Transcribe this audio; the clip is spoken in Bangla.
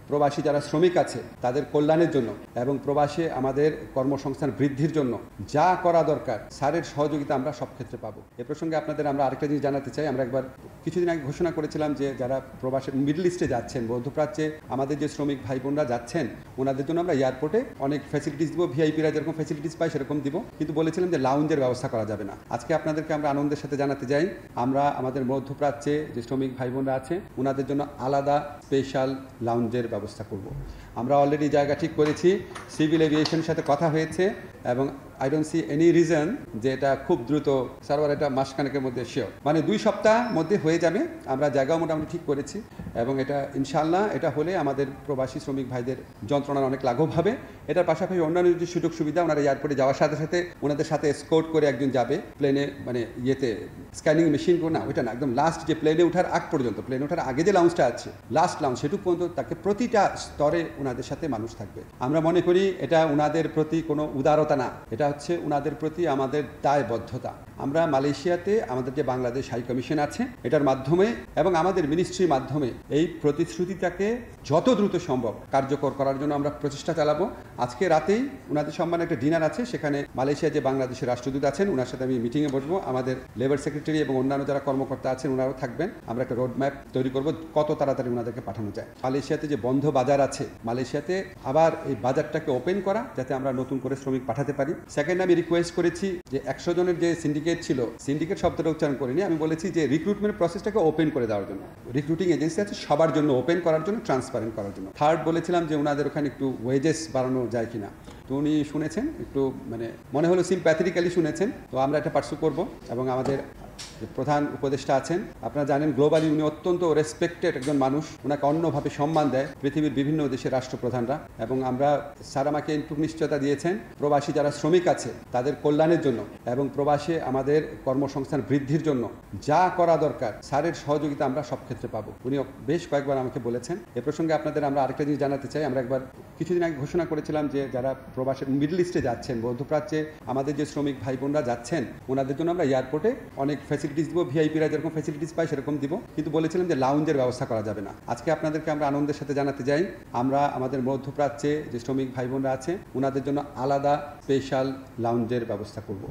প্রবাসী যারা শ্রমিক আছে তাদের কল্যাণের জন্য এবং প্রবাসে আমাদের কর্মসংস্থান বৃদ্ধির জন্য যা করা দরকার স্যারের সহযোগিতা আমরা সব ক্ষেত্রে পাবো। এ প্রসঙ্গে আপনাদের আমরা আরেকটা জিনিস জানাতে চাই। আমরা একবার কিছুদিন আগে ঘোষণা করেছিলাম যে যারা প্রবাসে মিডল ইস্টে যাচ্ছেন, মধ্যপ্রাচ্যে আমাদের যে শ্রমিক ভাই বোনরা যাচ্ছেন ওনাদের জন্য আমরা এয়ারপোর্টে অনেক ফ্যাসিলিটিস দিব, ভিআইপিরা যেরকম ফ্যাসিলিটিস পায় সেরকম দিব, কিন্তু বলেছিলাম যে লাউঞ্জের ব্যবস্থা করা যাবে না। আজকে আপনাদেরকে আমরা আনন্দের সাথে জানাতে যাই আমরা আমাদের মধ্যপ্রাচ্যে যে শ্রমিক ভাই বোনরা আছে ওনাদের জন্য আলাদা স্পেশাল লাউঞ্জের ব্যবস্থা করব। আমরা অলরেডি জায়গা ঠিক করেছি, সিভিল এভিয়েশনের সাথে কথা হয়েছে এবং I don't see any reason যে এটা খুব দ্রুত সার্ভার এটা মাসখানেকের মধ্যে শিওর, মানে 2 সপ্তাহ মধ্যে হয়ে যাবে। আমরা জায়গাও মোটামুটি ঠিক করেছি এবং এটা ইনশাআল্লাহ এটা হলে আমাদের প্রবাসী শ্রমিক ভাইদের যন্ত্রণার অনেক লাঘব হবে। এটার পাশাপাশি অন্যান্য যে সুযোগ সুবিধা, ওনারা এয়ারপোর্টে যাওয়ার সাথে সাথে ওনাদের সাথে এসকোর্ট করে একজন যাবে প্লেনে, মানে ইয়েতে স্ক্যানিং মেশিন না ওইটা না, একদম লাস্ট যে প্লেনে ওঠার আগ পর্যন্ত, প্লেনে ওঠার আগে যে লাউঞ্জটা আছে লাস্ট লাউঞ্জ সেটুকু পর্যন্ত তাকে প্রতিটা স্তরে ওনাদের সাথে মানুষ থাকবে। আমরা মনে করি এটা ওনাদের প্রতি কোনো উদারতা না, এটা হচ্ছে ওনাদের প্রতি আমাদের দায়বদ্ধতা। আমরা মালয়েশিয়াতে আমাদের যে বাংলাদেশ হাই কমিশন আছে এটার মাধ্যমে এবং আমাদের মিনিস্ট্রির মাধ্যমে এই প্রতিশ্রুতিটাকে যত দ্রুত সম্ভব কার্যকর করার জন্য আমরা প্রচেষ্টা চালাবো। আজকে রাতেই ওনাদের সম্মানে একটা ডিনার আছে, সেখানে মালয়েশিয়া যে বাংলাদেশের রাষ্ট্রদূত আছেন ওনার সাথে আমি মিটিংয়ে বসবো, আমাদের লেবার সেক্রেটারি এবং অন্যান্য যারা কর্মকর্তা আছেন ওনারাও থাকবেন। আমরা একটা রোড ম্যাপ তৈরি করবো কত তাড়াতাড়ি ওনাদেরকে পাঠানো যায়। মালয়েশিয়াতে যে বন্ধ বাজার আছে, মালয়েশিয়াতে আবার এই বাজারটাকে ওপেন করা যাতে আমরা নতুন করে শ্রমিক পাঠাতে পারি। সেকেন্ড, আমি রিকোয়েস্ট করেছি যে 100 জনের যে সিন্ডিকেট ছিল, সিন্ডিকেট শব্দটা উচ্চারণ করিনি, আমি বলেছি যে রিক্রুটমেন্ট প্রসেসটাকে ওপেন করে দেওয়ার জন্য, রিক্রুটিং এজেন্সি আছে সবার জন্য ওপেন করার জন্য, ট্রান্সপারেন্ট করার জন্য। থার্ড, বলেছিলাম যে ওনাদের ওখানে একটু ওয়েজেস বাড়ানো যায় কিনা, তো উনি শুনেছেন, একটু মানে মনে হলো সিম্প্যাথেটিক্যালি শুনেছেন, তো আমরা এটা পার্সু করব। এবং আমাদের যে প্রধান উপদেষ্টা আছেন আপনারা জানেন গ্লোবালি উনি অত্যন্ত রেসপেক্টেড একজন মানুষ, ওনাকে অন্যভাবে সম্মান দেয় পৃথিবীর বিভিন্ন দেশের রাষ্ট্রপ্রধানরা। এবং আমরা স্যার আমাকে এইটুকু নিশ্চয়তা দিয়েছেন প্রবাসী যারা শ্রমিক আছে তাদের কল্যাণের জন্য এবং প্রবাসে আমাদের কর্মসংস্থান বৃদ্ধির জন্য যা করা দরকার স্যারের সহযোগিতা আমরা সব ক্ষেত্রে পাবো। উনি বেশ কয়েকবার আমাকে বলেছেন। এ প্রসঙ্গে আপনাদের আমরা আরেকটা জিনিস জানাতে চাই। আমরা একবার কিছুদিন আগে ঘোষণা করেছিলাম যে যারা প্রবাসে মিডল ইস্টে যাচ্ছেন, মধ্যপ্রাচ্যে আমাদের যে শ্রমিক ভাই বোনরা যাচ্ছেন ওনাদের জন্য আমরা এয়ারপোর্টে অনেক ফ্যাসিলিটিস দিব, ভিআইপিরা যেরকম ফ্যাসিলিটিস পায় সেরকম দিব, কিন্তু বলেছিলাম যে লাউঞ্জের ব্যবস্থা করা যাবে না। আজকে আপনাদেরকে আমরা আনন্দের সাথে জানাতে যাই আমরা আমাদের মধ্যপ্রাচ্যে যে শ্রমিক ভাই বোনরা আছে ওনাদের জন্য আলাদা স্পেশাল লাউঞ্জের ব্যবস্থা করব।